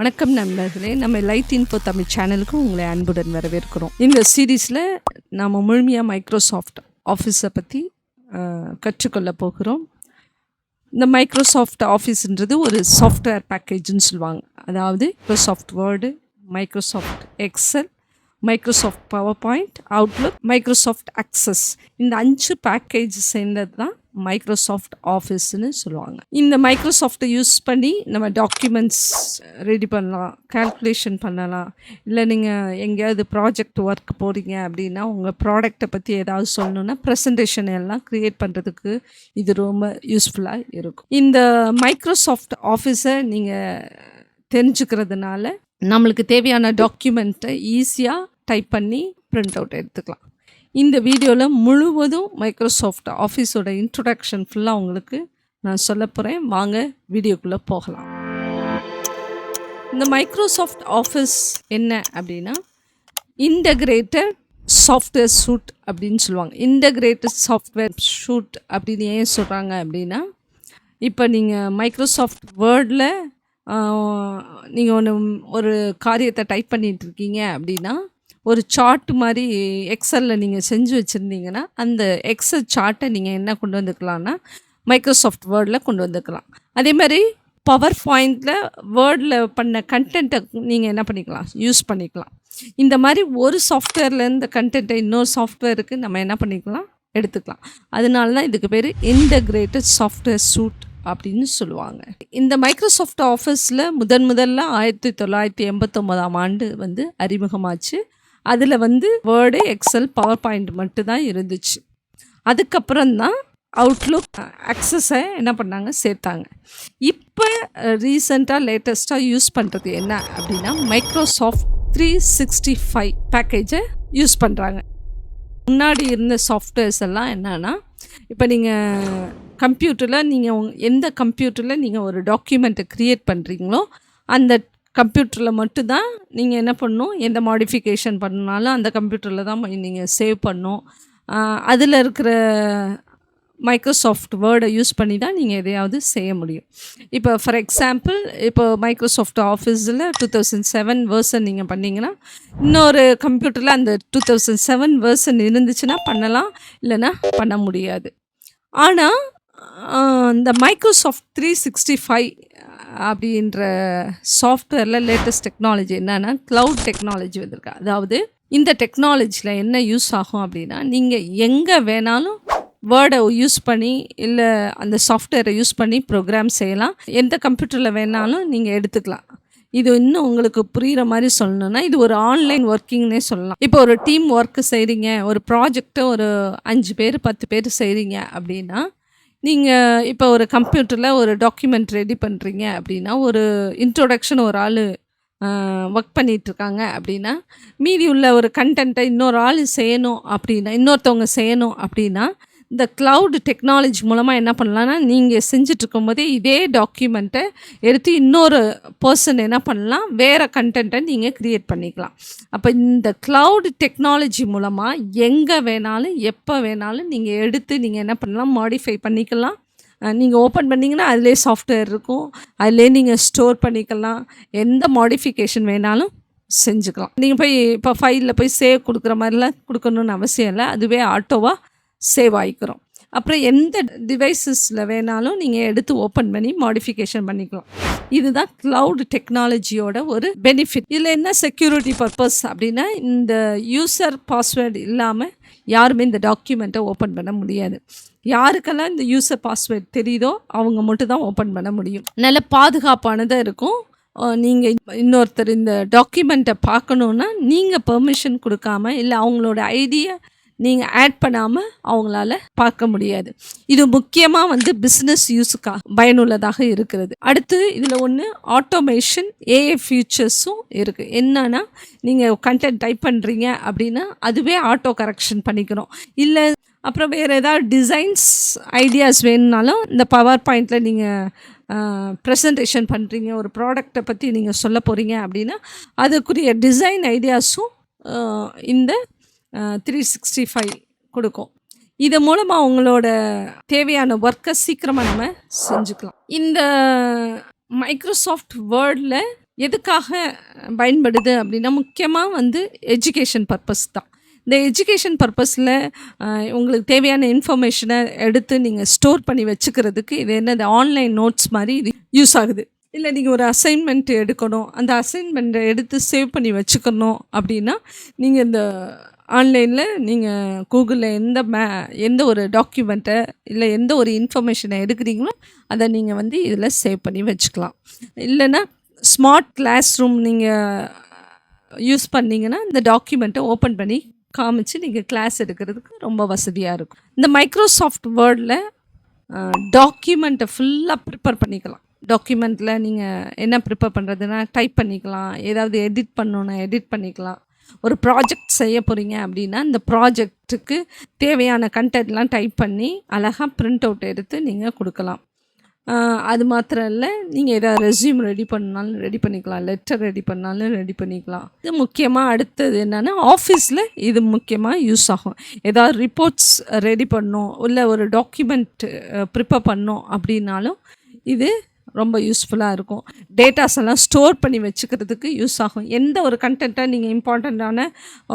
வணக்கம் நண்பர்களே, நம்ம லைட் இன்ஃபோ தமிழ் சேனலுக்கு உங்களை அன்புடன் வரவேற்கிறோம். இந்த சீரீஸில் நாம் முழுமையாக மைக்ரோசாஃப்ட் ஆஃபீஸை பற்றி கற்றுக்கொள்ள போகிறோம். இந்த மைக்ரோசாஃப்ட் ஆஃபீஸ்ன்றது ஒரு சாஃப்ட்வேர் பேக்கேஜ்னு சொல்லுவாங்க. அதாவது Microsoft word, Microsoft Excel, Microsoft power point, Outlook, Microsoft access, இந்த 5 பேக்கேஜ் சேர்ந்தது தான் மைக்ரோசாஃப்ட் ஆஃபீஸ்ன்னு சொல்லுவாங்க. இந்த மைக்ரோசாஃப்ட்டை யூஸ் பண்ணி நம்ம டாக்குமெண்ட்ஸ் ரெடி பண்ணலாம், கால்குலேஷன் பண்ணலாம். இல்லை நீங்கள் எங்கேயாவது ப்ராஜெக்ட் ஒர்க் போகிறீங்க அப்படின்னா உங்கள் ப்ராடக்டை பற்றி ஏதாவது சொல்லணுன்னா ப்ரெசன்டேஷன் எல்லாம் க்ரியேட் பண்ணுறதுக்கு இது ரொம்ப யூஸ்ஃபுல்லாக இருக்கும். இந்த மைக்ரோசாஃப்ட் ஆஃபீஸை நீங்கள் தெரிஞ்சுக்கிறதுனால நம்மளுக்கு தேவையான டாக்குமெண்ட்டை ஈஸியாக டைப் பண்ணி பிரிண்ட் அவுட் எடுத்துக்கலாம். இந்த வீடியோவில் முழுவதும் மைக்ரோசாஃப்ட் ஆஃபீஸோட இன்ட்ரொடக்ஷன் ஃபுல்லாக உங்களுக்கு நான் சொல்ல போகிறேன். வாங்க வீடியோக்குள்ளே போகலாம். இந்த மைக்ரோசாஃப்ட் ஆஃபீஸ் என்ன அப்படின்னா இன்டகிரேட்டட் சாஃப்ட்வேர் சூட் அப்படின்னு சொல்லுவாங்க. இன்டகிரேட்டட் சாஃப்ட்வேர் சூட் அப்படின்னு ஏன் சொல்கிறாங்க அப்படின்னா, இப்போ நீங்கள் மைக்ரோசாஃப்ட் வேர்டில் நீங்கள் ஒரு காரியத்தை டைப் பண்ணிகிட்டு இருக்கீங்க அப்படின்னா, ஒரு சார்ட் மாதிரி எக்ஸலில் நீங்கள் செஞ்சு வச்சுருந்தீங்கன்னா அந்த எக்ஸல் சார்ட்டை நீங்கள் என்ன கொண்டு வந்துக்கலாம்னா மைக்ரோசாஃப்ட் வேர்டில் கொண்டு வந்துக்கலாம். அதே மாதிரி பவர் பாயிண்டில் வேர்டில் பண்ண கண்டென்ட்டை நீங்கள் என்ன பண்ணிக்கலாம், யூஸ் பண்ணிக்கலாம். இந்த மாதிரி ஒரு சாஃப்ட்வேரில் இந்த கண்டென்ட்டை இன்னொரு சாஃப்ட்வேருக்கு நம்ம என்ன பண்ணிக்கலாம், எடுத்துக்கலாம். அதனால தான் இதுக்கு பேர் இன்டகிரேட்டட் சாஃப்ட்வேர் சூட் அப்படின்னு சொல்லுவாங்க. இந்த மைக்ரோசாஃப்ட் ஆஃபீஸில் முதல்ல 1989ஆம் ஆண்டு அறிமுகமாச்சு. அதில் வேர்டு, எக்ஸல், பவர் பாயிண்ட் மட்டும் தான் இருந்துச்சு. அதுக்கப்புறம் தான் அவுட்லுக், அக்சஸை என்ன பண்ணாங்க, சேர்த்தாங்க. இப்போ ரீசெண்டாக லேட்டஸ்ட்டாக யூஸ் பண்ணுறது என்ன அப்படின்னா மைக்ரோசாஃப்ட் 365 பேக்கேஜை யூஸ் பண்ணுறாங்க. முன்னாடி இருந்த சாஃப்ட்வேர்ஸ் எல்லாம் என்னன்னா, இப்போ நீங்கள் கம்ப்யூட்டரில் எந்த கம்ப்யூட்டரில் நீங்கள் ஒரு டாக்குமெண்ட்டை க்ரியேட் பண்ணுறீங்களோ அந்த கம்ப்யூட்டரில் மட்டும்தான் நீங்கள் என்ன பண்ணணும், எந்த மாடிஃபிகேஷன் பண்ணாலும் அந்த கம்ப்யூட்டரில் தான் நீங்கள் சேவ் பண்ணணும். அதில் இருக்கிற மைக்ரோசாஃப்ட் வேர்டை யூஸ் பண்ணி தான் நீங்கள் எதையாவது செய்ய முடியும். இப்போ ஃபார் எக்ஸாம்பிள், இப்போ மைக்ரோசாஃப்ட் ஆஃபீஸில் 2007 வெர்ஷன் நீங்கள் பண்ணிங்கன்னா இன்னொரு கம்ப்யூட்டரில் அந்த 2007 வெர்ஷன் இருந்துச்சுன்னா பண்ணலாம், இல்லைன்னா பண்ண முடியாது. ஆனால் இந்த மைக்ரோசாஃப்ட் 365 அப்படின்ற சாஃப்ட்வேரில் லேட்டஸ்ட் டெக்னாலஜி என்னென்னா க்ளவுட் டெக்னாலஜி வந்திருக்கு. அதாவது இந்த டெக்னாலஜியில் என்ன யூஸ் ஆகும் அப்படின்னா, நீங்கள் எங்கே வேணாலும் வேர்டை யூஸ் பண்ணி இல்லை அந்த சாஃப்ட்வேரை யூஸ் பண்ணி ப்ரோக்ராம் செய்யலாம். எந்த கம்ப்யூட்டரில் வேணாலும் நீங்கள் எடுத்துக்கலாம். இது இன்னும் உங்களுக்கு புரிகிற மாதிரி சொல்லணுன்னா, இது ஒரு ஆன்லைன் ஒர்க்கிங்னே சொல்லலாம். இப்போ ஒரு டீம் ஒர்க்கு செய்கிறீங்க, ஒரு ப்ராஜெக்டை ஒரு 5 பேர் 10 பேர் செய்கிறீங்க அப்படின்னா, நீங்கள் இப்போ ஒரு கம்ப்யூட்டரில் ஒரு டாக்குமெண்ட் ரெடி பண்ணுறீங்க அப்படின்னா, ஒரு இன்ட்ரோடக்ஷன் ஒரு ஆள் ஒர்க் பண்ணிகிட்ருக்காங்க அப்படின்னா, மீதி உள்ள ஒரு கண்டென்ட்டை இன்னொரு ஆள் செய்யணும் அப்படின்னா, இன்னொருத்தவங்க செய்யணும் அப்படின்னா, இந்த க்ளவுட் டெக்னாலஜி மூலமாக என்ன பண்ணலான்னா, நீங்கள் செஞ்சிட்ருக்கும் போதே இதே டாக்குமெண்ட்டை எடுத்து இன்னொரு பர்சன் என்ன பண்ணலாம், வேறு கண்டென்ட்டை நீங்கள் க்ரியேட் பண்ணிக்கலாம். அப்போ இந்த க்ளவுட் டெக்னாலஜி மூலமாக எங்கே வேணாலும் எப்போ வேணாலும் நீங்கள் எடுத்து நீங்கள் என்ன பண்ணலாம், மாடிஃபை பண்ணிக்கலாம். நீங்கள் ஓப்பன் பண்ணிங்கன்னா அதிலே சாஃப்ட்வேர் இருக்கும், அதிலே நீங்கள் ஸ்டோர் பண்ணிக்கலாம். எந்த மாடிஃபிகேஷன் வேணாலும் செஞ்சுக்கலாம். நீங்கள் போய் இப்போ ஃபைலில் போய் சேவ் கொடுக்குற மாதிரிலாம் கொடுக்கணுன்னு அவசியம் இல்லை, அதுவே ஆட்டோவாக சேவ் ஆகிக்கிறோம். அப்புறம் எந்த டிவைசஸில் வேணாலும் நீங்கள் எடுத்து ஓப்பன் பண்ணி மாடிஃபிகேஷன் பண்ணிக்கலாம். இதுதான் க்ளவுட் டெக்னாலஜியோட ஒரு பெனிஃபிட். இதில் என்ன செக்யூரிட்டி பர்பஸ் அப்படின்னா, இந்த யூசர் பாஸ்வேர்டு இல்லாமல் யாருமே இந்த டாக்குமெண்ட்டை ஓப்பன் பண்ண முடியாது. யாருக்கெல்லாம் இந்த யூசர் பாஸ்வேர்டு தெரியுதோ அவங்க மட்டும் தான் ஓப்பன் பண்ண முடியும். நல்ல பாதுகாப்பானதாக இருக்கும். நீங்கள் இன்னொருத்தர் இந்த டாக்குமெண்ட்டை பார்க்கணுன்னா நீங்கள் பெர்மிஷன் கொடுக்காம இல்லை அவங்களோட ஐடியை நீங்கள் ஆட் பண்ணாமல் அவங்களால பார்க்க முடியாது. இது முக்கியமாக பிஸ்னஸ் யூஸுக்காக பயனுள்ளதாக இருக்கிறது. அடுத்து இதில் ஒன்று ஆட்டோமேஷன் ஏஐ ஃபியூச்சர்ஸும் இருக்குது. என்னன்னா, நீங்கள் கண்டென்ட் டைப் பண்ணுறீங்க அப்படின்னா அதுவே ஆட்டோ கரெக்ஷன் பண்ணிக்கிறோம். இல்லை அப்புறம் வேறு ஏதாவது டிசைன்ஸ் ஐடியாஸ் வேணும்னாலும் இந்த பவர் பாயிண்டில் நீங்கள் ப்ரெசன்டேஷன் பண்ணுறீங்க, ஒரு ப்ராடக்டை பற்றி நீங்கள் சொல்ல போகிறீங்க அப்படின்னா அதுக்குரிய டிசைன் ஐடியாஸும் இந்த 365 கொடுக்கும். இது மூலமாக உங்களோட தேவையான ஒர்க்கை சீக்கிரமாக நம்ம செஞ்சுக்கலாம். இந்த மைக்ரோசாஃப்ட் வேர்டில் எதுக்காக பயன்படுது அப்படின்னா, முக்கியமா வந்து எஜுகேஷன் பர்ப்பஸ் தான். இந்த எஜுகேஷன் பர்ப்பஸில் உங்களுக்கு தேவையான இன்ஃபர்மேஷனை எடுத்து நீங்கள் ஸ்டோர் பண்ணி வச்சுக்கிறதுக்கு இது என்னது ஆன்லைன் நோட்ஸ் மாதிரி இது யூஸ் ஆகுது. இல்லை நீங்கள் ஒரு அசைன்மெண்ட் எடுக்கணும், அந்த அசைன்மெண்ட்டை எடுத்து சேவ் பண்ணி வச்சுக்கணும் அப்படின்னா, நீங்கள் இந்த ஆன்லைனில் நீங்கள் கூகுளில் எந்த ஒரு டாக்குமெண்ட்டை இல்லை எந்த ஒரு இன்ஃபர்மேஷனை எடுக்கிறீங்களோ அதை நீங்கள் வந்து இதில் சேவ் பண்ணி வச்சுக்கலாம். இல்லைன்னா ஸ்மார்ட் கிளாஸ் ரூம் நீங்கள் யூஸ் பண்ணிங்கன்னா இந்த டாக்குமெண்ட்டை ஓப்பன் பண்ணி காமிச்சு நீங்கள் கிளாஸ் எடுக்கிறதுக்கு ரொம்ப வசதியாக இருக்கும். இந்த மைக்ரோசாஃப்ட் வேர்டில் டாக்குமெண்ட்டை ஃபுல்லாக ப்ரிப்பேர் பண்ணிக்கலாம். டாக்குமெண்ட்டில் நீங்கள் என்ன ப்ரிப்பேர் பண்ணுறதுன்னா டைப் பண்ணிக்கலாம், ஏதாவது எடிட் பண்ணணுன்னா எடிட் பண்ணிக்கலாம். ஒரு ப்ராஜெக்ட் செய்ய போகிறீங்க அப்படின்னா இந்த ப்ராஜெக்ட்டுக்கு தேவையான கண்டென்ட்லாம் டைப் பண்ணி அழகாக பிரிண்ட் அவுட் எடுத்து நீங்கள் கொடுக்கலாம். அது மாத்திரம் இல்லை, நீங்கள் எதாவது ரெஸ்யூம் ரெடி பண்ணாலும் ரெடி பண்ணிக்கலாம், லெட்டர் ரெடி பண்ணாலும் ரெடி பண்ணிக்கலாம். இது முக்கியமாக அடுத்தது என்னென்னா ஆஃபீஸில் இது முக்கியமாக யூஸ் ஆகும். ஏதாவது ரிப்போர்ட்ஸ் ரெடி பண்ணணும், இல்லை ஒரு டாக்குமெண்ட் ப்ரிப்பேர் பண்ணோம் அப்படின்னாலும் இது ரொம்ப யூஸ்ஃபுல்லாக இருக்கும். டேட்டாஸ் எல்லாம் ஸ்டோர் பண்ணி வச்சுக்கிறதுக்கு யூஸ் ஆகும். எந்த ஒரு கண்டென்ட்டை நீங்கள் இம்பார்ட்டண்ட்டான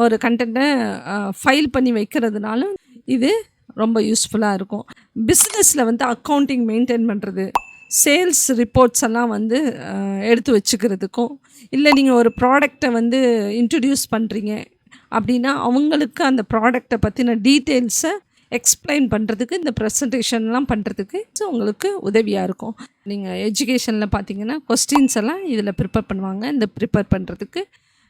ஒரு கண்டென்ட்டை ஃபைல் பண்ணி வைக்கிறதுனாலும் இது ரொம்ப யூஸ்ஃபுல்லாக இருக்கும். பிஸ்னஸில் வந்து அக்கௌண்டிங் மெயின்டைன் பண்ணுறது, சேல்ஸ் ரிப்போர்ட்ஸ் எல்லாம் வந்து எடுத்து வச்சுக்கிறதுக்கும், இல்லை நீங்கள் ஒரு ப்ராடக்டை வந்து இன்ட்ரடியூஸ் பண்ணுறீங்க அப்படின்னா அவங்களுக்கு அந்த ப்ராடக்டை பற்றின டீட்டெயில்ஸை எக்ஸ்பிளைன் பண்ணுறதுக்கு இந்த ப்ரெசன்டேஷன்லாம் பண்ணுறதுக்கு உங்களுக்கு உதவியாக இருக்கும். நீங்கள் எஜுகேஷனில் பார்த்தீங்கன்னா கொஸ்டின்ஸ் எல்லாம் இதில் ப்ரிப்பேர் பண்ணுவாங்க. இந்த ப்ரிப்பேர் பண்ணுறதுக்கு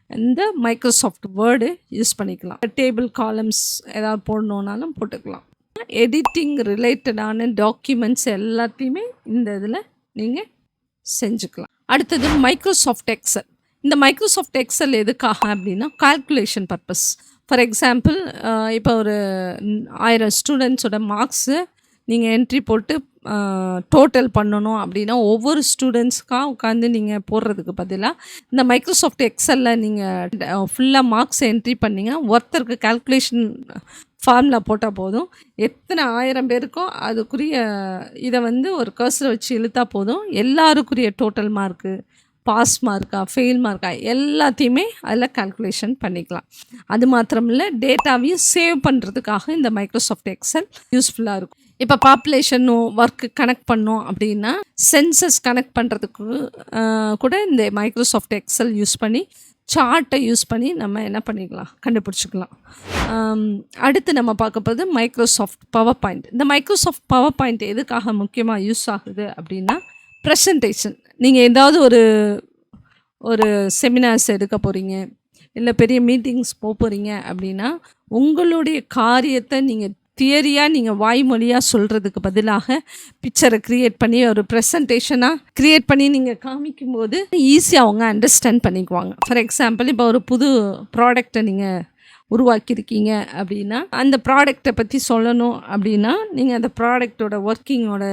இந்த மைக்ரோசாஃப்ட் வேர்டு யூஸ் பண்ணிக்கலாம். டேபிள் காலம்ஸ் ஏதாவது போடணுன்னாலும் போட்டுக்கலாம். எடிட்டிங் ரிலேட்டடான டாக்குமெண்ட்ஸ் எல்லாத்தையுமே இந்த இதில் நீங்கள் செஞ்சுக்கலாம். அடுத்தது மைக்ரோசாஃப்ட் எக்ஸல். இந்த மைக்ரோசாஃப்ட் எக்ஸல் எதுக்காக அப்படின்னா கால்குலேஷன் பர்பஸ். ஃபார் எக்ஸாம்பிள் இப்போ ஒரு 1000 ஸ்டூடெண்ட்ஸோட மார்க்ஸு நீங்கள் என்ட்ரி போட்டு டோட்டல் பண்ணணும் அப்படின்னா ஒவ்வொரு ஸ்டூடெண்ட்ஸ்க்காக உட்காந்து நீங்கள் போடுறதுக்கு பதிலாக இந்த மைக்ரோசாஃப்ட் எக்ஸலில் நீங்கள் ஃபுல்லாக மார்க்ஸ் என்ட்ரி பண்ணிங்கன்னா ஒருத்தருக்கு கால்குலேஷன் ஃபார்முலா போட்டால் போதும். எத்தனை 1000 பேருக்கோ அதுக்குரிய இதை வந்து ஒரு கர்சரை வச்சு இழுத்தா போதும். எல்லாருக்குரிய டோட்டல் மார்க்கு, பாஸ் மார்க்கா, ஃபெயில் மார்க்கா எல்லாத்தையுமே அதில் கால்குலேஷன் பண்ணிக்கலாம். அது மாத்திரம் இல்லை, டேட்டாவையும் சேவ் பண்ணுறதுக்காக இந்த மைக்ரோசாஃப்ட் எக்ஸல் யூஸ்ஃபுல்லாக இருக்கும். இப்போ பாப்புலேஷனும் ஒர்க்கு கனெக்ட் பண்ணோம் அப்படின்னா சென்சஸ் கனெக்ட் பண்ணுறதுக்கு கூட இந்த மைக்ரோசாஃப்ட் எக்ஸல் யூஸ் பண்ணி சார்ட்டை யூஸ் பண்ணி நம்ம என்ன பண்ணிக்கலாம், கண்டுபிடிச்சிக்கலாம். அடுத்து நம்ம பார்க்க போகிறது மைக்ரோசாஃப்ட் பவர் பாயிண்ட். இந்த மைக்ரோசாஃப்ட் பவர் பாயிண்ட் எதுக்காக முக்கியமாக யூஸ் ஆகுது அப்படின்னா ப்ரெசன்டேஷன். நீங்கள் ஏதாவது ஒரு செமினார்ஸ் எடுக்க போகிறீங்க, இல்லை பெரிய மீட்டிங்ஸ் போகிறீங்க அப்படின்னா உங்களுடைய காரியத்தை நீங்கள் தியரியாக நீங்கள் வாய்மொழியாக சொல்கிறதுக்கு பதிலாக பிக்சரை க்ரியேட் பண்ணி ஒரு ப்ரெசன்டேஷனாக க்ரியேட் பண்ணி நீங்கள் காமிக்கும்போது ஈஸியாக அவங்க அண்டர்ஸ்டாண்ட் பண்ணிக்குவாங்க. ஃபார் எக்ஸாம்பிள் இப்போ ஒரு புது ப்ராடக்டை நீங்கள் உருவாக்கியிருக்கீங்க அப்படின்னா அந்த ப்ராடக்டை பற்றி சொல்லணும் அப்படின்னா நீங்கள் அந்த ப்ராடக்டோட ஒர்க்கிங்கோட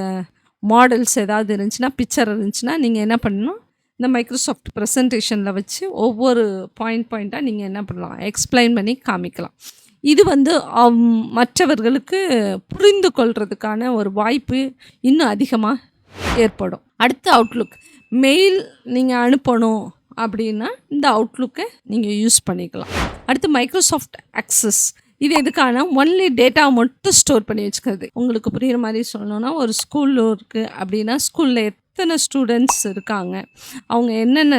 மாடல்ஸ் ஏதாவது இருந்துச்சுன்னா, பிக்சர் இருந்துச்சுன்னா நீங்கள் என்ன பண்ணணும், இந்த மைக்ரோசாஃப்ட் ப்ரெசன்டேஷனில் வச்சு ஒவ்வொரு பாயிண்ட்டாக நீங்கள் என்ன பண்ணலாம், எக்ஸ்பிளைன் பண்ணி காமிக்கலாம். இது வந்து மற்றவர்களுக்கு புரிந்து கொள்கிறதுக்கான ஒரு வாய்ப்பு இன்னும் அதிகமாக ஏற்படும். அடுத்து அவுட்லுக். மெயில் நீங்கள் அனுப்பணும் அப்படின்னா இந்த அவுட்லுக்கை நீங்கள் யூஸ் பண்ணிக்கலாம். அடுத்து மைக்ரோசாஃப்ட் அக்சஸ். இது எதுக்கான ஒன்லி டேட்டா மட்டும் ஸ்டோர் பண்ணி வச்சுக்கிறது. உங்களுக்கு புரிகிற மாதிரி சொல்லணுன்னா ஒரு ஸ்கூலில் இருக்குது அப்படின்னா ஸ்கூலில் எத்தனை ஸ்டூடெண்ட்ஸ் இருக்காங்க, அவங்க என்னென்ன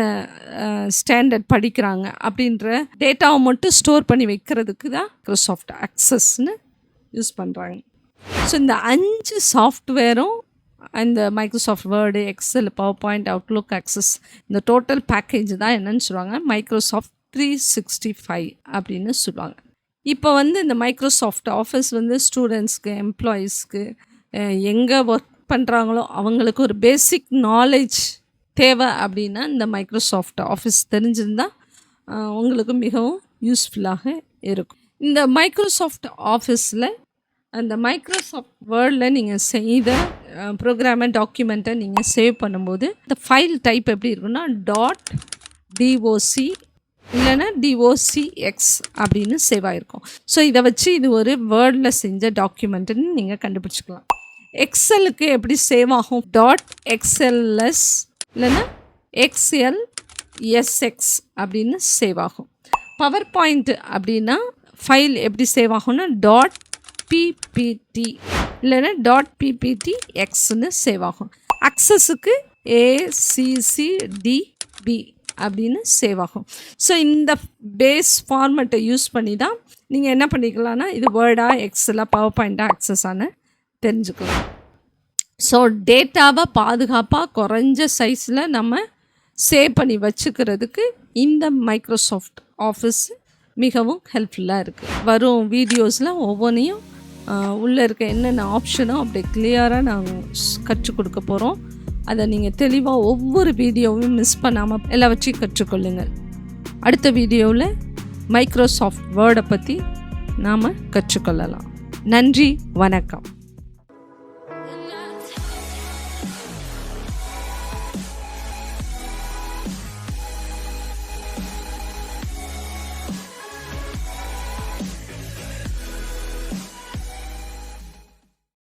ஸ்டாண்டர்ட் படிக்கிறாங்க அப்படின்ற டேட்டாவை மட்டும் ஸ்டோர் பண்ணி வைக்கிறதுக்கு தான் மைக்ரோசாஃப்ட் அக்சஸ்ன்னு யூஸ் பண்ணுறாங்க. ஸோ இந்த 5 சாஃப்ட்வேரும் இந்த Microsoft Word, Excel, PowerPoint, Outlook, Access இந்த டோட்டல் பேக்கேஜ் தான் என்னன்னு சொல்லுவாங்க, மைக்ரோசாஃப்ட் 365 அப்படின்னு சொல்லுவாங்க. இப்போ வந்து இந்த மைக்ரோசாஃப்ட் ஆஃபீஸ் வந்து ஸ்டூடெண்ட்ஸ்க்கு, எம்ப்ளாயீஸ்க்கு எங்கே ஒர்க் பண்ணுறாங்களோ அவங்களுக்கு ஒரு பேசிக் நாலேஜ் தேவை அப்படின்னா இந்த மைக்ரோசாஃப்ட் ஆஃபீஸ் தெரிஞ்சிருந்தால் உங்களுக்கு மிகவும் யூஸ்ஃபுல்லாக இருக்கும். இந்த மைக்ரோசாஃப்ட் ஆஃபீஸில் அந்த மைக்ரோசாஃப்ட் வேர்டில் நீங்கள் செய்த ப்ரோக்ராமை, டாக்குமெண்ட்டை நீங்கள் சேவ் பண்ணும்போது இந்த ஃபைல் டைப் எப்படி இருக்குன்னா .doc இல்லைன்னா docx அப்படின்னு சேவ் ஆகிருக்கும். ஸோ இதை வச்சு இது ஒரு வேர்டில் செஞ்ச டாக்குமெண்ட்டுன்னு நீங்கள் கண்டுபிடிச்சிக்கலாம். எக்ஸலுக்கு எப்படி சேவ் ஆகும், .xls இல்லைன்னா XL எஸ்எக்ஸ் அப்படின்னு சேவ் ஆகும். பவர் பாயிண்ட் அப்படின்னா ஃபைல் எப்படி சேவ் ஆகும்னா டாட் பிபிடி இல்லைன்னா டாட் பிபிடி எக்ஸ்ன்னு சேவ் ஆகும். அக்சஸுக்கு ACCDB அப்படின்னு சேவ் ஆகும். ஸோ இந்த பேஸ் ஃபார்மெட்டை யூஸ் பண்ணி தான் நீங்கள் என்ன பண்ணிக்கலாம்னா இது வேர்டா எக்ஸலாக பவர் பாயிண்ட்டாக அக்சஸான தெரிஞ்சுக்கலாம். ஸோ டேட்டாவை பாதுகாப்பாக குறைஞ்ச சைஸில் நம்ம சேவ் பண்ணி வச்சுக்கிறதுக்கு இந்த மைக்ரோசாஃப்ட் ஆஃபீஸ் மிகவும் ஹெல்ப்ஃபுல்லாக இருக்குது. வரும் வீடியோஸில் ஒவ்வொன்றையும் உள்ளே இருக்க என்னென்ன ஆப்ஷனோ அப்படி கிளியராக நாங்கள் கற்றுக் கொடுக்க போகிறோம். அதை நீங்கள் தெளிவாக ஒவ்வொரு வீடியோவும் மிஸ் பண்ணாமல் எல்லாவற்றையும் கற்றுக்கொள்ளுங்கள். அடுத்த வீடியோவில் மைக்ரோசாஃப்ட் வேர்டை பற்றி நாம் கற்றுக்கொள்ளலாம். நன்றி, வணக்கம்.